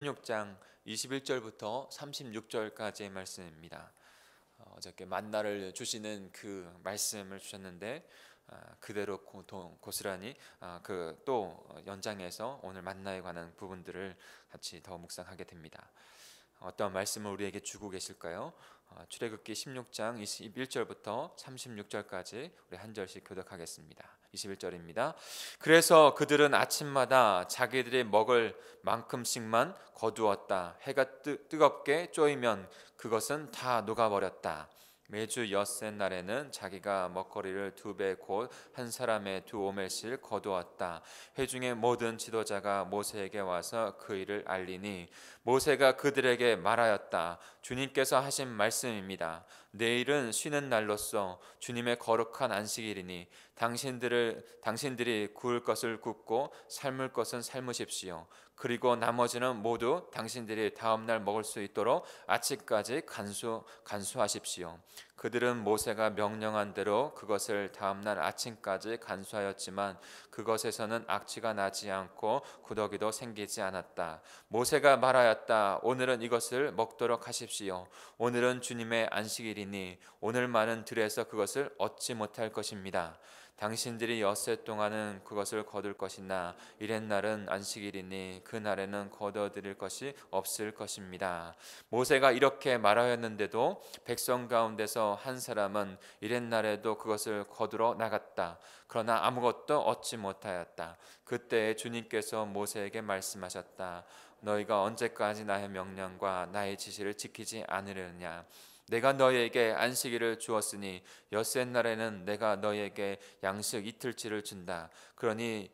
16장 21절부터 36절까지의 말씀입니다. 어저께 만나를 주시는 그 말씀을 주셨는데 그대로 고스란히 그 또 연장해서 오늘 만나에 관한 부분들을 같이 더 묵상하게 됩니다. 어떤 말씀을 우리에게 주고 계실까요? 출애굽기 16장 21절부터 36절까지 우리 한 절씩 교독하겠습니다. 21절입니다. 그래서 그들은 아침마다 자기들이 먹을 만큼씩만 거두었다. 해가 뜨겁게 쪼이면 그것은 다 녹아버렸다. 매주 엿새 날에는 자기가 먹거리를 2배 곧 한 사람의 2오멜씩 거두었다. 회중의 모든 지도자가 모세에게 와서 그 일을 알리니 모세가 그들에게 말하였다. 주님께서 하신 말씀입니다. 내일은 쉬는 날로서 주님의 거룩한 안식일이니 당신들이 구울 것을 굽고 삶을 것은 삶으십시오. 그리고 나머지는 모두 당신들이 다음 날 먹을 수 있도록 아침까지 간수하십시오. 그들은 모세가 명령한 대로 그것을 다음 날 아침까지 간수하였지만 그것에서는 악취가 나지 않고 구더기도 생기지 않았다. 모세가 말하였다. 오늘은 이것을 먹도록 하십시오. 오늘은 주님의 안식일이니 오늘만은 들에서 그것을 얻지 못할 것입니다. 당신들이 엿새 동안은 그것을 거둘 것이나 이렛날은 안식일이니 그 날에는 거둬들일 것이 없을 것입니다. 모세가 이렇게 말하였는데도 백성 가운데서 한 사람은 이렛날에도 그것을 거두러 나갔다. 그러나 아무것도 얻지 못하였다. 그때 주님께서 모세에게 말씀하셨다. 너희가 언제까지 나의 명령과 나의 지시를 지키지 않으려냐? 내가 너희에게 안식일을 주었으니 엿새 날에는 내가 너희에게 양식 이틀치를 준다. 그러니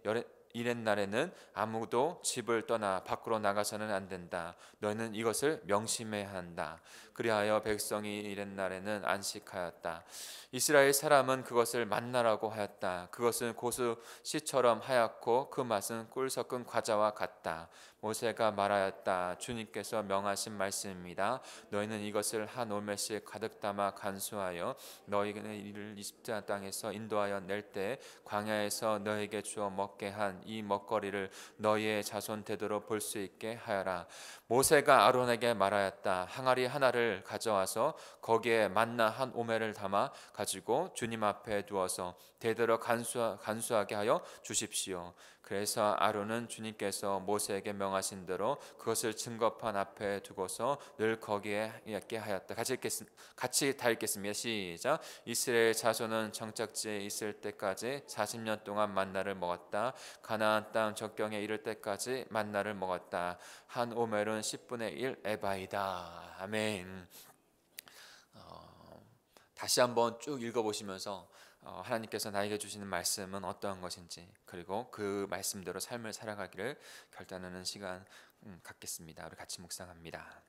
이렛날에는 아무도 집을 떠나 밖으로 나가서는 안 된다. 너희는 이것을 명심해야 한다. 그리하여 백성이 이렛날에는 안식하였다. 이스라엘 사람은 그것을 만나라고 하였다. 그것은 고수 씨처럼 하얗고 그 맛은 꿀 섞은 과자와 같다. 모세가 말하였다. 주님께서 명하신 말씀입니다. 너희는 이것을 한 오멜씩 가득 담아 간수하여 너희를 이집트 땅에서 인도하여 낼 때 광야에서 너희에게 주어 먹게 한 이 먹거리를 너희의 자손 되도록 볼 수 있게 하여라. 모세가 아론에게 말하였다. 항아리 하나를 가져와서 거기에 만나 한 오멜을 담아 가지고 주님 앞에 두어서 되도록 간수하게 하여 주십시오. 그래서 아론은 주님께서 모세에게 명하신 대로 그것을 증거판 앞에 두고서 늘 거기에 있게 하였다. 같이 다 읽겠습니다. 시작. 이스라엘 자손은 정착지에 있을 때까지 40년 동안 만나를 먹었다. 가나안 땅 적경에 이를 때까지 만나를 먹었다. 한 오멜은 10분의 1 에바이다. 아멘. 다시 한번 쭉 읽어보시면서 하나님께서 나에게 주시는 말씀은 어떠한 것인지, 그리고 그 말씀대로 삶을 살아가기를 결단하는 시간 갖겠습니다. 우리 같이 묵상합니다.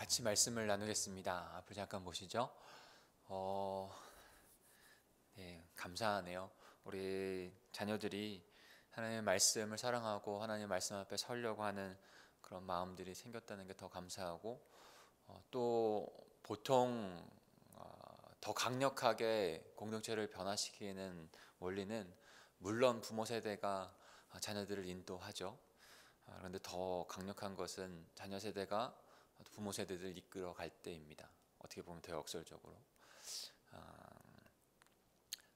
같이 말씀을 나누겠습니다. 앞을 잠깐 보시죠. 네, 감사하네요. 우리 자녀들이 하나님의 말씀을 사랑하고 하나님의 말씀 앞에 서려고 하는 그런 마음들이 생겼다는 게 더 감사하고, 또 보통 더 강력하게 공동체를 변화시키는 원리는 물론 부모 세대가 자녀들을 인도하죠. 그런데 더 강력한 것은 자녀 세대가 부모 세대를 이끌어 갈 때입니다. 어떻게 보면 더 역설적으로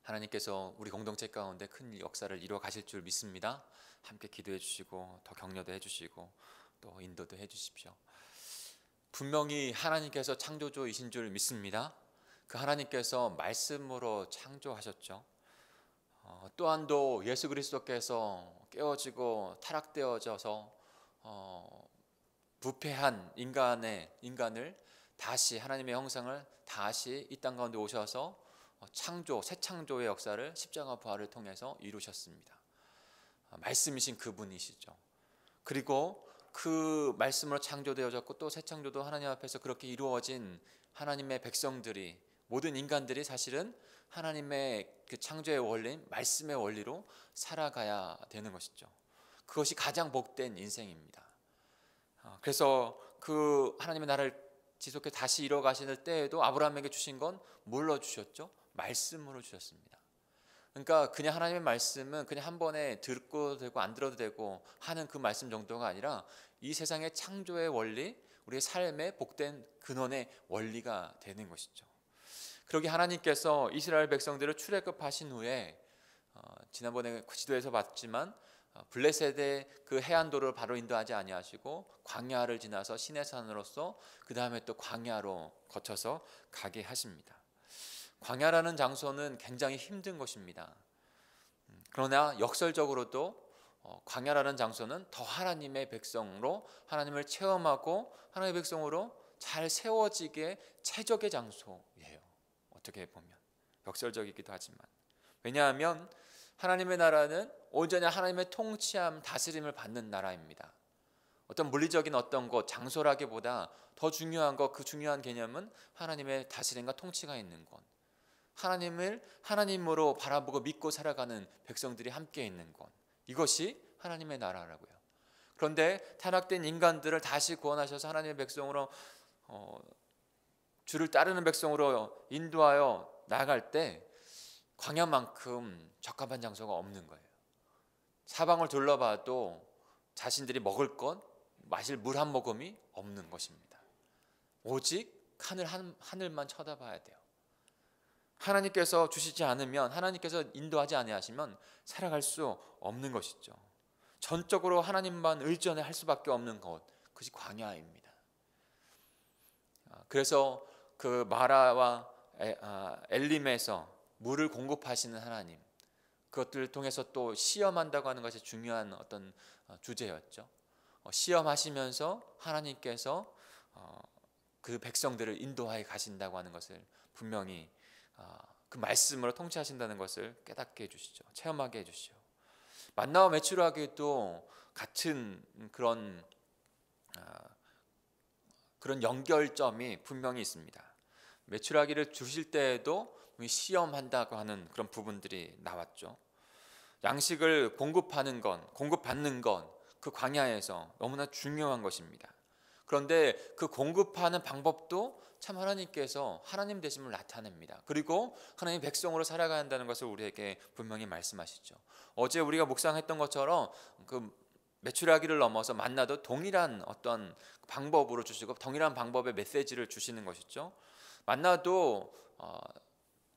하나님께서 우리 공동체 가운데 큰 역사를 이루어 가실 줄 믿습니다. 함께 기도해 주시고 더 격려도 해 주시고 또 인도도 해 주십시오. 분명히 하나님께서 창조주이신 줄 믿습니다. 그 하나님께서 말씀으로 창조하셨죠. 또한도 예수 그리스도께서 깨어지고 타락되어져서 부패한 인간을 다시 하나님의 형상을 다시 이 땅 가운데 오셔서 새 창조의 역사를 십자가 부활을 통해서 이루셨습니다. 말씀이신 그분이시죠. 그리고 그 말씀으로 창조되어졌고 또 새 창조도 하나님 앞에서 그렇게 이루어진 하나님의 백성들이, 모든 인간들이 사실은 하나님의 그 창조의 원리인 말씀의 원리로 살아가야 되는 것이죠. 그것이 가장 복된 인생입니다. 그래서 그 하나님의 나라를 지속해 다시 이뤄 가시는 때에도 아브라함에게 주신 건 뭘로 주셨죠? 말씀으로 주셨습니다. 그러니까 그냥 하나님의 말씀은 그냥 한 번에 듣고 되고 안 들어도 되고 하는 그 말씀 정도가 아니라 이 세상의 창조의 원리, 우리의 삶의 복된 근원의 원리가 되는 것이죠. 그러기 하나님께서 이스라엘 백성들을 출애굽하신 후에 지난번에 지도에서 봤지만 블레셋의 그 해안도를 바로 인도하지 아니하시고 광야를 지나서 시내산으로서 그 다음에 또 광야로 거쳐서 가게 하십니다. 광야라는 장소는 굉장히 힘든 것입니다. 그러나 역설적으로도 광야라는 장소는 더 하나님의 백성으로 하나님을 체험하고 하나님의 백성으로 잘 세워지게 최적의 장소예요. 어떻게 보면 역설적이기도 하지만, 왜냐하면 하나님의 나라는 온전히 하나님의 통치함, 다스림을 받는 나라입니다. 어떤 물리적인 어떤 것, 장소라기보다 더 중요한 것, 그 중요한 개념은 하나님의 다스림과 통치가 있는 것, 하나님을 하나님으로 바라보고 믿고 살아가는 백성들이 함께 있는 것, 이것이 하나님의 나라라고요. 그런데 타락된 인간들을 다시 구원하셔서 하나님의 백성으로 주를 따르는 백성으로 인도하여 나아갈 때 광야만큼 적합한 장소가 없는 거예요. 사방을 둘러봐도 자신들이 먹을 것, 마실 물 한 모금이 없는 것입니다. 오직 하늘만 쳐다봐야 돼요. 하나님께서 주시지 않으면, 하나님께서 인도하지 아니하시면 살아갈 수 없는 것이죠. 전적으로 하나님만 의존할 수밖에 없는 것, 그것이 광야입니다. 그래서 그 마라와 엘림에서 물을 공급하시는 하나님, 그것들을 통해서 또 시험한다고 하는 것이 중요한 어떤 주제였죠. 시험하시면서 하나님께서 그 백성들을 인도하여 가신다고 하는 것을 분명히 그 말씀으로 통치하신다는 것을 깨닫게 해주시죠. 체험하게 해주시죠. 만나와 메추라기도 같은 그런 연결점이 분명히 있습니다. 메추라기를 주실 때에도 시험한다고 하는 그런 부분들이 나왔죠. 양식을 공급받는 건 그 광야에서 너무나 중요한 것입니다. 그런데 그 공급하는 방법도 참 하나님께서 하나님 되심을 나타냅니다. 그리고 하나님의 백성으로 살아가야 한다는 것을 우리에게 분명히 말씀하시죠. 어제 우리가 묵상했던 것처럼 그 메추라기를 넘어서 만나도 동일한 어떤 방법으로 주시고 동일한 방법의 메시지를 주시는 것이죠. 만나도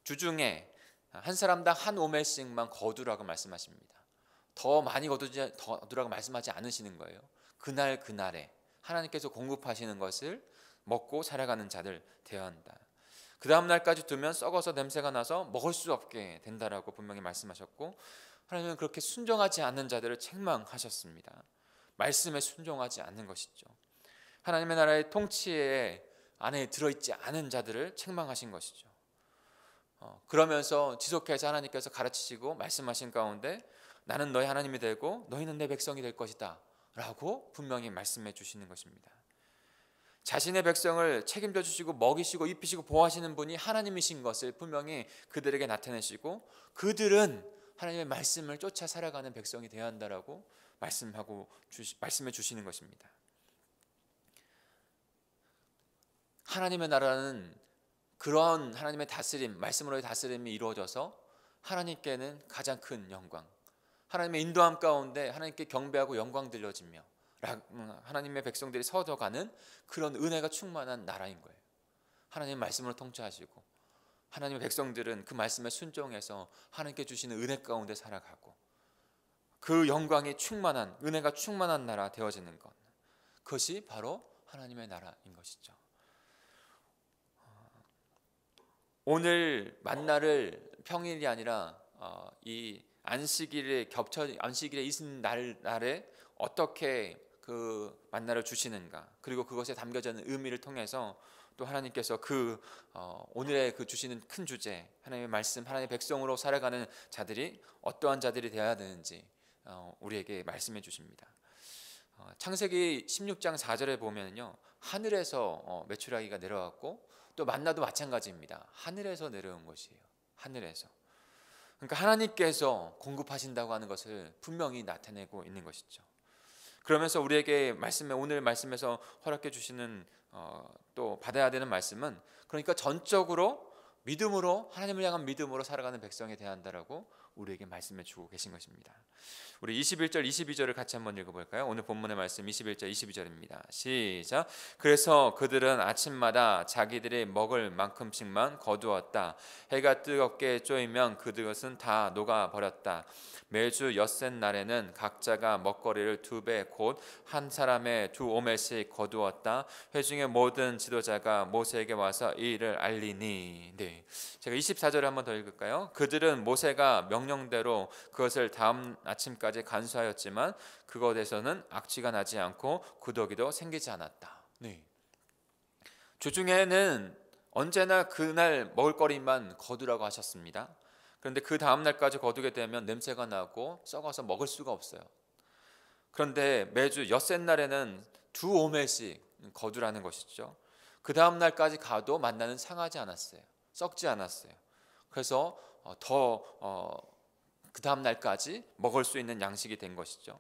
주중에 한 사람당 한 오멜씩만 거두라고 말씀하십니다. 더 많이 거두라고 말씀하지 않으시는 거예요. 그날에 하나님께서 공급하시는 것을 먹고 살아가는 자들 되어야 한다. 그 다음 날까지 두면 썩어서 냄새가 나서 먹을 수 없게 된다라고 분명히 말씀하셨고, 하나님은 그렇게 순종하지 않는 자들을 책망하셨습니다. 말씀에 순종하지 않는 것이죠. 하나님의 나라의 통치에 안에 들어있지 않은 자들을 책망하신 것이죠. 그러면서 지속해서 하나님께서 가르치시고 말씀하신 가운데 나는 너희 하나님이 되고 너희는 내 백성이 될 것이다 라고 분명히 말씀해 주시는 것입니다. 자신의 백성을 책임져 주시고 먹이시고 입히시고 보호하시는 분이 하나님이신 것을 분명히 그들에게 나타내시고, 그들은 하나님의 말씀을 쫓아 살아가는 백성이 되어야 한다라고 말씀해 주시는 것입니다. 하나님의 나라는 그런 하나님의 다스림, 말씀으로의 다스림이 이루어져서 하나님께는 가장 큰 영광, 하나님의 인도함 가운데 하나님께 경배하고 영광 들려지며 하나님의 백성들이 서져가는 그런 은혜가 충만한 나라인 거예요. 하나님의 말씀으로 통치하시고 하나님의 백성들은 그 말씀에 순종해서 하나님께 주시는 은혜 가운데 살아가고, 그 영광이 충만한, 은혜가 충만한 나라 되어지는 것, 그것이 바로 하나님의 나라인 것이죠. 오늘 만나를 평일이 아니라 이 안식일에 있는 날에 어떻게 그 만나를 주시는가, 그리고 그것에 담겨져 있는 의미를 통해서 또 하나님께서 오늘의 그 주시는 큰 주제, 하나님의 말씀, 하나님의 백성으로 살아가는 자들이 어떠한 자들이 되어야 되는지 우리에게 말씀해 주십니다. 창세기 16장 4절에 보면요, 하늘에서 메추라기가 내려왔고, 또 만나도 마찬가지입니다. 하늘에서 내려온 것이에요. 하늘에서. 그러니까 하나님께서 공급하신다고 하는 것을 분명히 나타내고 있는 것이죠. 그러면서 우리에게 오늘 말씀에서 허락해 주시는 또 받아야 되는 말씀은, 그러니까 전적으로 믿음으로, 하나님을 향한 믿음으로 살아가는 백성에 대해야 한다라고 우리에게 말씀해 주고 계신 것입니다. 우리 21절 22절을 같이 한번 읽어볼까요? 오늘 본문의 말씀 21절 22절입니다. 시작. 그래서 그들은 아침마다 자기들이 먹을 만큼씩만 거두었다. 해가 뜨겁게 쪼이면 그것은 다 녹아버렸다. 매주 엿새 날에는 각자가 먹거리를 2배 곧 한 사람의 2오멜씩 거두었다. 회중의 모든 지도자가 모세에게 와서 이 일을 알리니. 네, 제가 24절을 한번 더 읽을까요? 그들은 모세가 명령대로 그것을 다음 아침까지 간수하였지만 그것에서는 악취가 나지 않고 구더기도 생기지 않았다. 네. 주중에는 언제나 그날 먹을거리만 거두라고 하셨습니다. 그런데 그 다음 날까지 거두게 되면 냄새가 나고 썩어서 먹을 수가 없어요. 그런데 매주 엿새 날에는 2오멜씩 거두라는 것이죠. 그 다음 날까지 가도 만나는 상하지 않았어요. 썩지 않았어요. 그래서 그 다음 날까지 먹을 수 있는 양식이 된 것이죠.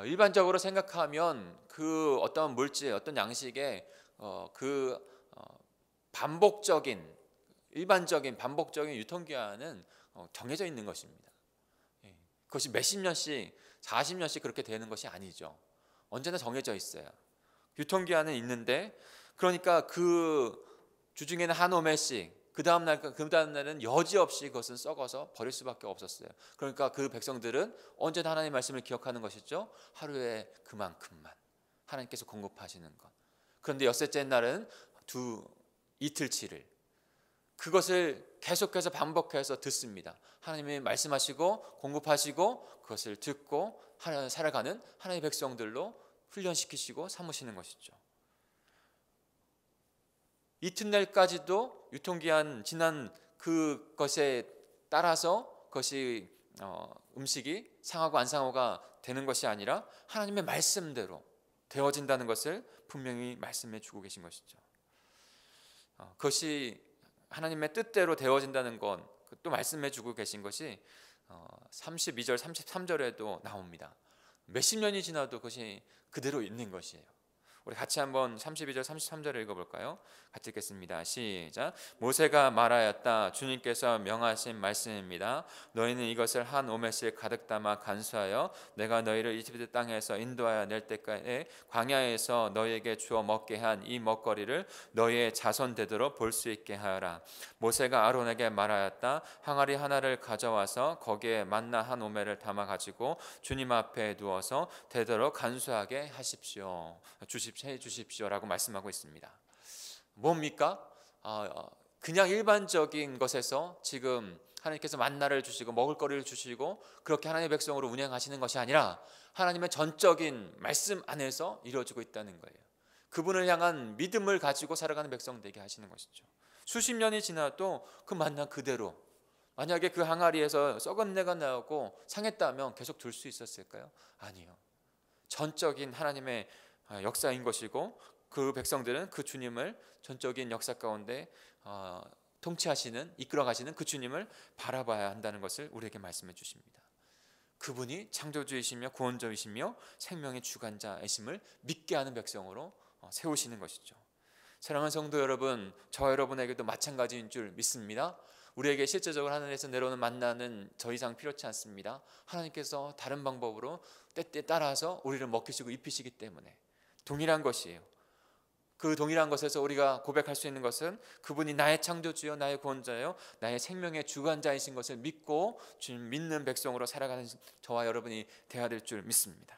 일반적으로 생각하면 그 어떤 물질, 어떤 양식에 일반적인 반복적인 유통기한은 정해져 있는 것입니다. 그것이 몇십 년씩, 40년씩 그렇게 되는 것이 아니죠. 언제나 정해져 있어요. 유통기한은 있는데, 그러니까 그 주중에는 한 오멜씩, 그 다음 날은 여지없이 그것은 썩어서 버릴 수밖에 없었어요. 그러니까 그 백성들은 언제나 하나님의 말씀을 기억하는 것이죠. 하루에 그만큼만 하나님께서 공급하시는 것. 그런데 엿새째 날은 이틀치를 그것을 계속해서 반복해서 듣습니다. 하나님이 말씀하시고 공급하시고 그것을 듣고 살아가는 하나님의 백성들로 훈련시키시고 삼으시는 것이죠. 이튿날까지도 유통기한 지난 그것에 따라서 그것이 음식이 상하고 안 상하고가 되는 것이 아니라 하나님의 말씀대로 되어진다는 것을 분명히 말씀해 주고 계신 것이죠. 그것이 하나님의 뜻대로 되어진다는 건 또 말씀해 주고 계신 것이 32절 33절에도 나옵니다. 몇십 년이 지나도 그것이 그대로 있는 것이에요. 우리 같이 한번 32절 33절을 읽어볼까요? 같이 읽겠습니다. 시작. 모세가 말하였다. 주님께서 명하신 말씀입니다. 너희는 이것을 한 오멜씩 가득 담아 간수하여 내가 너희를 이집트 땅에서 인도하여 낼 때까지 광야에서 너희에게 주어 먹게 한 이 먹거리를 너희의 자손 되도록 볼 수 있게 하여라. 모세가 아론에게 말하였다. 항아리 하나를 가져와서 거기에 만나 한 오멜을 담아 가지고 주님 앞에 두어서 되도록 간수하게 하십시오. 해 주십시오라고 말씀하고 있습니다. 뭡니까? 그냥 일반적인 것에서 지금 하나님께서 만나를 주시고 먹을거리를 주시고 그렇게 하나님의 백성으로 운행하시는 것이 아니라 하나님의 전적인 말씀 안에서 이루어지고 있다는 거예요. 그분을 향한 믿음을 가지고 살아가는 백성 되게 하시는 것이죠. 수십 년이 지나도 그 만나 그대로, 만약에 그 항아리에서 썩은 내가 나오고 상했다면 계속 둘 수 있었을까요? 아니요. 전적인 하나님의 역사인 것이고 그 백성들은 그 주님을 전적인 역사 가운데 통치하시는, 이끌어가시는 그 주님을 바라봐야 한다는 것을 우리에게 말씀해 주십니다. 그분이 창조주이시며 구원자이시며 생명의 주관자이심을 믿게 하는 백성으로 세우시는 것이죠. 사랑하는 성도 여러분, 저와 여러분에게도 마찬가지인 줄 믿습니다. 우리에게 실제적으로 하늘에서 내려오는 만나는 더 이상 필요치 않습니다. 하나님께서 다른 방법으로 때때에 따라서 우리를 먹이시고 입히시기 때문에 동일한 것이에요. 그 동일한 것에서 우리가 고백할 수 있는 것은 그분이 나의 창조주여 나의 구원자여 나의 생명의 주관자이신 것을 믿고 주님 믿는 백성으로 살아가는 저와 여러분이 되어야 될 줄 믿습니다.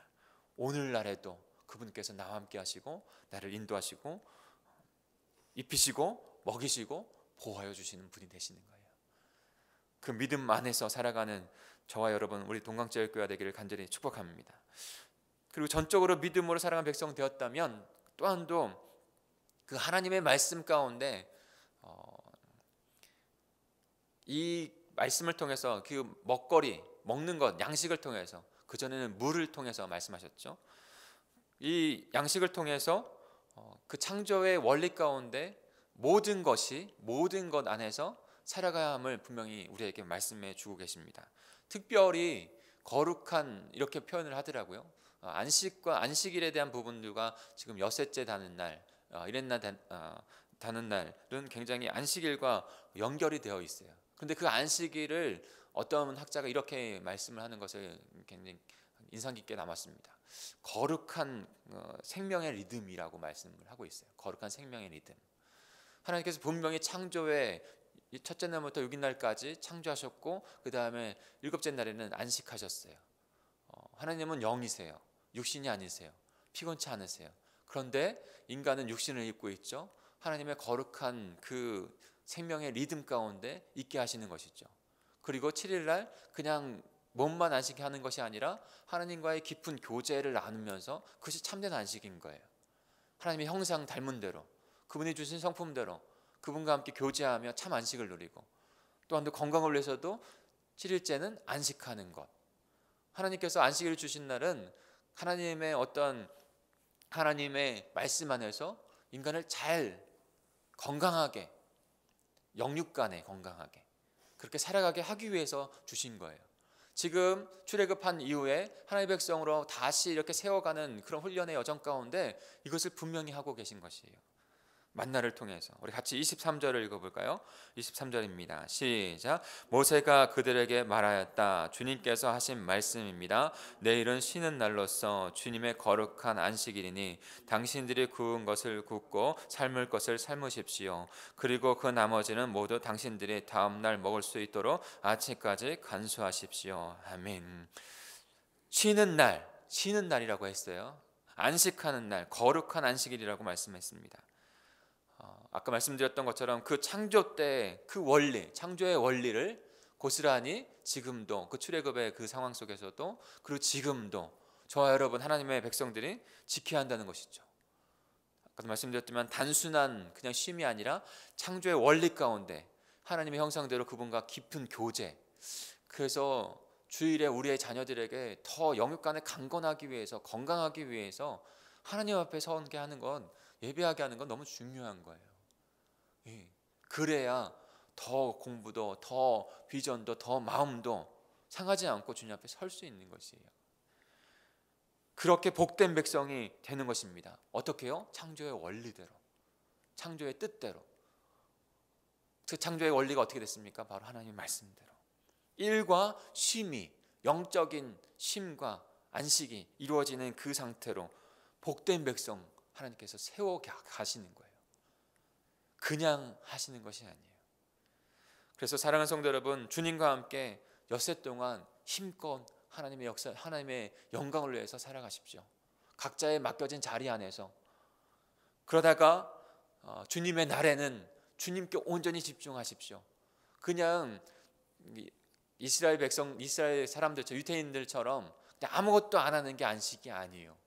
오늘날에도 그분께서 나와 함께 하시고 나를 인도하시고 입히시고 먹이시고 보호하여 주시는 분이 되시는 거예요. 그 믿음 안에서 살아가는 저와 여러분 우리 동강제일교회가 되기를 간절히 축복합니다. 그리고 전적으로 믿음으로 살아가는 백성 되었다면 또한도 그 하나님의 말씀 가운데 이 말씀을 통해서 그 먹거리, 먹는 것, 양식을 통해서, 그전에는 물을 통해서 말씀하셨죠. 이 양식을 통해서 그 창조의 원리 가운데 모든 것 안에서 살아가야 함을 분명히 우리에게 말씀해 주고 계십니다. 특별히 거룩한 이렇게 표현을 하더라고요. 안식일에 대한 부분들과 지금 엿새째 다는 날, 이랬나 다는 날은 굉장히 안식일과 연결이 되어 있어요. 근데 그 안식일을 어떤 학자가 이렇게 말씀을 하는 것을 굉장히 인상 깊게 남았습니다. 거룩한 생명의 리듬이라고 말씀을 하고 있어요. 거룩한 생명의 리듬. 하나님께서 분명히 창조의 첫째 날부터 6일 날까지 창조하셨고 그 다음에 일곱째 날에는 안식하셨어요. 하나님은 영이세요. 육신이 아니세요. 피곤치 않으세요. 그런데 인간은 육신을 입고 있죠. 하나님의 거룩한 그 생명의 리듬 가운데 있게 하시는 것이죠. 그리고 7일 날 그냥 몸만 안식하는 것이 아니라 하나님과의 깊은 교제를 나누면서 그것이 참된 안식인 거예요. 하나님의 형상 닮은 대로 그분이 주신 성품대로 그분과 함께 교제하며 참 안식을 누리고 또한 건강을 위해서도 7일째는 안식하는 것. 하나님께서 안식일을 주신 날은 하나님의 말씀 안에서 인간을 잘 건강하게 영육간에 건강하게 그렇게 살아가게 하기 위해서 주신 거예요. 지금 출애굽한 이후에 하나님의 백성으로 다시 이렇게 세워가는 그런 훈련의 여정 가운데 이것을 분명히 하고 계신 것이에요. 만나를 통해서 우리 같이 23절을 읽어볼까요? 23절입니다. 시작. 모세가 그들에게 말하였다. 주님께서 하신 말씀입니다. 내일은 쉬는 날로서 주님의 거룩한 안식일이니 당신들이 구운 것을 굽고 삶을 것을 삶으십시오. 그리고 그 나머지는 모두 당신들이 다음 날 먹을 수 있도록 아침까지 간수하십시오. 아멘. 쉬는 날이라고 했어요. 안식하는 날, 거룩한 안식일이라고 말씀했습니다. 아까 말씀드렸던 것처럼 그 창조 때 그 원리, 창조의 원리를 고스란히 지금도 그 출애굽의 그 상황 속에서도 그리고 지금도 저와 여러분 하나님의 백성들이 지켜야 한다는 것이죠. 아까도 말씀드렸지만 단순한 그냥 쉼이 아니라 창조의 원리 가운데 하나님의 형상대로 그분과 깊은 교제. 그래서 주일에 우리의 자녀들에게 더 영육간에 강건하기 위해서 건강하기 위해서 하나님 앞에 서게 하는 건 예배하게 하는 건 너무 중요한 거예요. 그래야 더 공부도 더 비전도 더 마음도 상하지 않고 주님 앞에 설 수 있는 것이에요. 그렇게 복된 백성이 되는 것입니다. 어떻게요? 창조의 원리대로, 창조의 뜻대로. 그 창조의 원리가 어떻게 됐습니까? 바로 하나님의 말씀대로 일과 쉼이, 영적인 쉼과 안식이 이루어지는 그 상태로 복된 백성 하나님께서 세워 가시는 거예요. 그냥 하시는 것이 아니에요. 그래서 사랑하는 성도 여러분, 주님과 함께 엿새 동안 힘껏 하나님의 역사, 하나님의 영광을 위해서 살아가십시오. 각자의 맡겨진 자리 안에서. 그러다가 주님의 날에는 주님께 온전히 집중하십시오. 그냥 이스라엘 사람들처럼, 유대인들처럼 그냥 아무것도 안 하는 게 안식이 아니에요.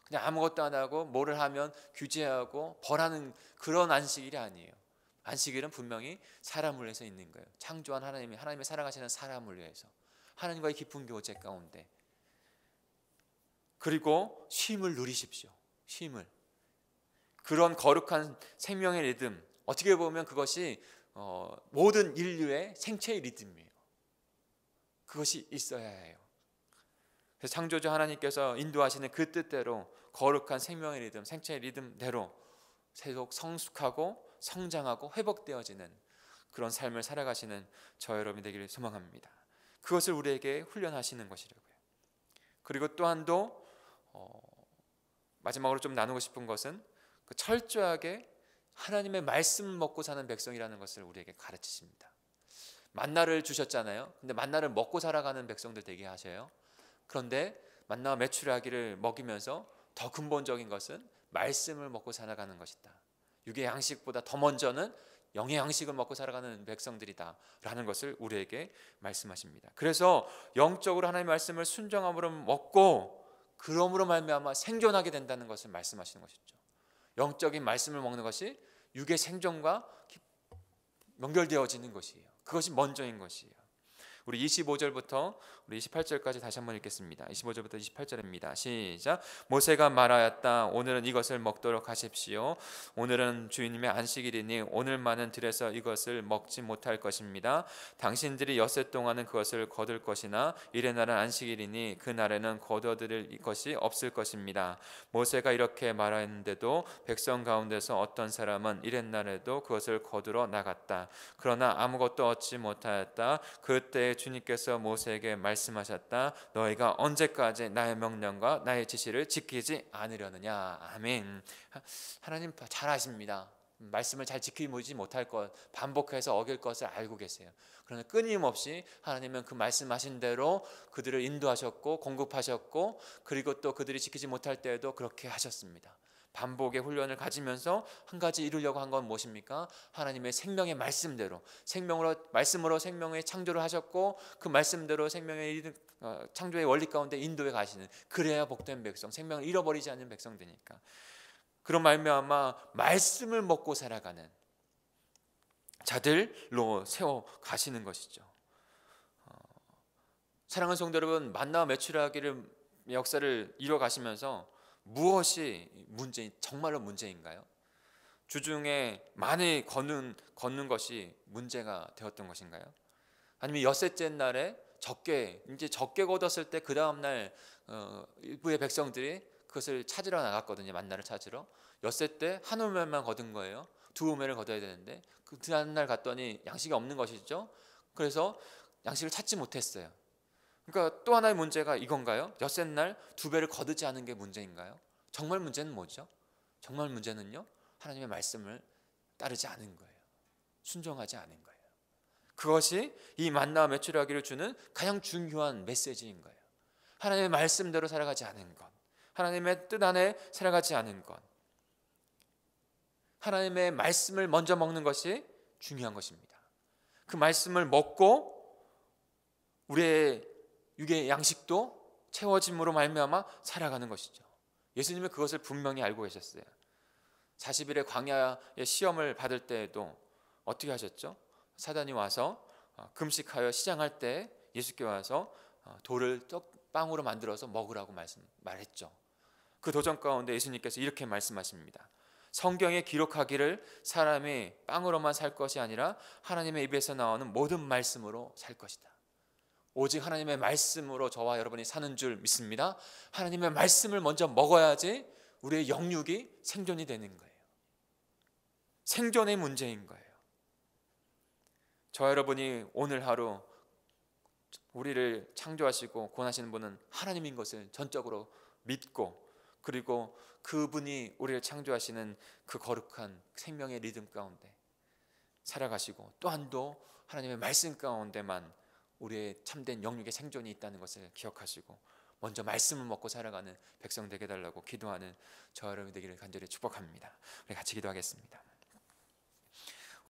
그냥 아무것도 안 하고 뭐를 하면 규제하고 벌하는 그런 안식일이 아니에요. 안식일은 분명히 사람을 위해서 있는 거예요. 창조한 하나님의 살아가시는 사람을 위해서 하나님과의 깊은 교제 가운데. 그리고 쉼을 누리십시오. 쉼을. 그런 거룩한 생명의 리듬, 어떻게 보면 그것이 모든 인류의 생체의 리듬이에요. 그것이 있어야 해요. 그래서 창조주 하나님께서 인도하시는 그 뜻대로 거룩한 생명의 리듬, 생체의 리듬대로 계속 성숙하고 성장하고 회복되어지는 그런 삶을 살아가시는 저 여러분이 되기를 소망합니다. 그것을 우리에게 훈련하시는 것이라고요. 그리고 또한도 마지막으로 좀 나누고 싶은 것은 그 철저하게 하나님의 말씀을 먹고 사는 백성이라는 것을 우리에게 가르치십니다. 만나를 주셨잖아요. 근데 만나를 먹고 살아가는 백성들 되게 하셔요. 그런데 만나와 메추라기를 먹이면서 더 근본적인 것은 말씀을 먹고 살아가는 것이다. 육의 양식보다 더 먼저는 영의 양식을 먹고 살아가는 백성들이다 라는 것을 우리에게 말씀하십니다. 그래서 영적으로 하나님의 말씀을 순종함으로 먹고 그러므로 말미암아 생존하게 된다는 것을 말씀하시는 것이죠. 영적인 말씀을 먹는 것이 육의 생존과 연결되어지는 것이에요. 그것이 먼저인 것이에요. 우리 25절부터 우리 28절까지 다시 한번 읽겠습니다. 25절부터 28절입니다. 시작. 모세가 말하였다. 오늘은 이것을 먹도록 하십시오. 오늘은 주님의 안식일이니 오늘만은 들에서 이것을 먹지 못할 것입니다. 당신들이 엿새 동안은 그것을 거둘 것이나 이래 날은 안식일이니 그 날에는 거둬들일 것이 없을 것입니다. 모세가 이렇게 말하였는데도 백성 가운데서 어떤 사람은 이래 날에도 그것을 거두러 나갔다. 그러나 아무것도 얻지 못하였다. 그때 주님께서 모세에게 말씀하셨다. 너희가 언제까지 나의 명령과 나의 지시를 지키지 않으려느냐. 아멘. 하나님 잘 아십니다. 말씀을 잘 지키지 못할 것, 반복해서 어길 것을 알고 계세요. 그러나 끊임없이 하나님은 그 말씀하신 대로 그들을 인도하셨고 공급하셨고, 그리고 또 그들이 지키지 못할 때에도 그렇게 하셨습니다. 반복의 훈련을 가지면서 한 가지 이루려고 한 건 무엇입니까? 하나님의 생명의 말씀대로, 말씀으로 생명의 창조를 하셨고 그 말씀대로 생명의 창조의 원리 가운데 인도해 가시는, 그래야 복된 백성, 생명을 잃어버리지 않는 백성 되니까, 그런 말미암아 말씀을 먹고 살아가는 자들로 세워 가시는 것이죠. 사랑하는 성도 여러분, 만나와 메추라기를 역사를 이뤄 가시면서 무엇이 정말로 문제인가요? 주중에 많이 걷는 것이 문제가 되었던 것인가요? 아니면 엿새째 날에 적게 걷었을 때 그 다음 날 일부의 백성들이 그것을 찾으러 나갔거든요. 만나를 찾으러. 엿새 때 한 오멜만 거둔 거예요. 두 오멜을 거둬야 되는데 그 다음 날 갔더니 양식이 없는 것이죠. 그래서 양식을 찾지 못했어요. 그러니까 또 하나의 문제가 이건가요? 엿새 날 두 배를 거두지 않은 게 문제인가요? 정말 문제는 뭐죠? 정말 문제는요, 하나님의 말씀을 따르지 않은 거예요. 순종하지 않은 거예요. 그것이 이 만나와 메추라기를 주는 가장 중요한 메시지인 거예요. 하나님의 말씀대로 살아가지 않은 것, 하나님의 뜻 안에 살아가지 않은 것, 하나님의 말씀을 먼저 먹는 것이 중요한 것입니다. 그 말씀을 먹고 우리의 육의 양식도 채워짐으로 말미암아 살아가는 것이죠. 예수님은 그것을 분명히 알고 계셨어요. 40일의 광야의 시험을 받을 때에도 어떻게 하셨죠? 사단이 와서 금식하여 시장할 때 예수께 와서 돌을 빵으로 만들어서 먹으라고 말했죠. 그 도전 가운데 예수님께서 이렇게 말씀하십니다. 성경에 기록하기를 사람이 빵으로만 살 것이 아니라 하나님의 입에서 나오는 모든 말씀으로 살 것이다. 오직 하나님의 말씀으로 저와 여러분이 사는 줄 믿습니다. 하나님의 말씀을 먼저 먹어야지 우리의 영육이 생존이 되는 거예요. 생존의 문제인 거예요. 저와 여러분이 오늘 하루 우리를 창조하시고 구원하시는 분은 하나님인 것을 전적으로 믿고, 그리고 그분이 우리를 창조하시는 그 거룩한 생명의 리듬 가운데 살아가시고, 또한도 하나님의 말씀 가운데만 우리의 참된 영육의 생존이 있다는 것을 기억하시고 먼저 말씀을 먹고 살아가는 백성 되게 해달라고 기도하는 저 여러분 되기를 간절히 축복합니다. 우리 같이 기도하겠습니다.